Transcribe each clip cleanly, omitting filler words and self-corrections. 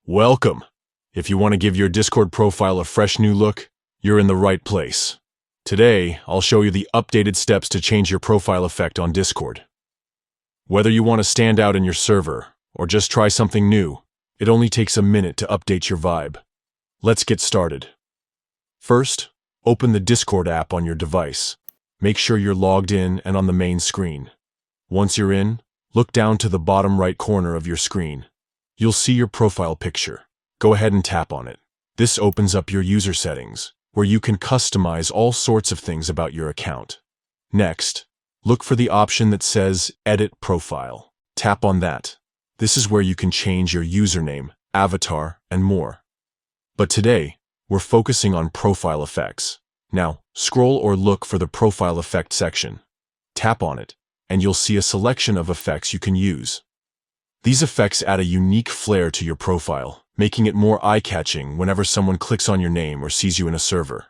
Welcome! If you want to give your Discord profile a fresh new look, you're in the right place. Today, I'll show you the updated steps to change your profile effect on Discord. Whether you want to stand out in your server, or just try something new, it only takes a minute to update your vibe. Let's get started. First, open the Discord app on your device. Make sure you're logged in and on the main screen. Once you're in, look down to the bottom right corner of your screen. You'll see your profile picture. Go ahead and tap on it. This opens up your user settings, where you can customize all sorts of things about your account. Next, look for the option that says Edit Profile. Tap on that. This is where you can change your username, avatar, and more. But today, we're focusing on profile effects. Now, scroll or look for the Profile Effect section. Tap on it, and you'll see a selection of effects you can use. These effects add a unique flair to your profile, making it more eye-catching whenever someone clicks on your name or sees you in a server.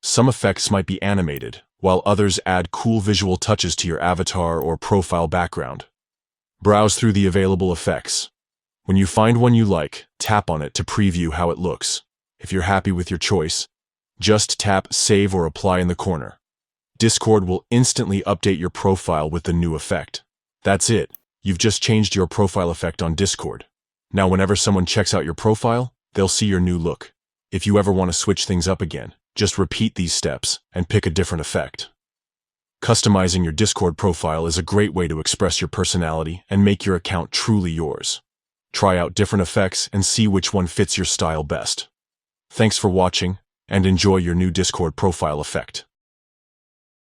Some effects might be animated, while others add cool visual touches to your avatar or profile background. Browse through the available effects. When you find one you like, tap on it to preview how it looks. If you're happy with your choice, just tap Save or Apply in the corner. Discord will instantly update your profile with the new effect. That's it. You've just changed your profile effect on Discord. Now whenever someone checks out your profile, they'll see your new look. If you ever want to switch things up again, just repeat these steps and pick a different effect. Customizing your Discord profile is a great way to express your personality and make your account truly yours. Try out different effects and see which one fits your style best. Thanks for watching, and enjoy your new Discord profile effect.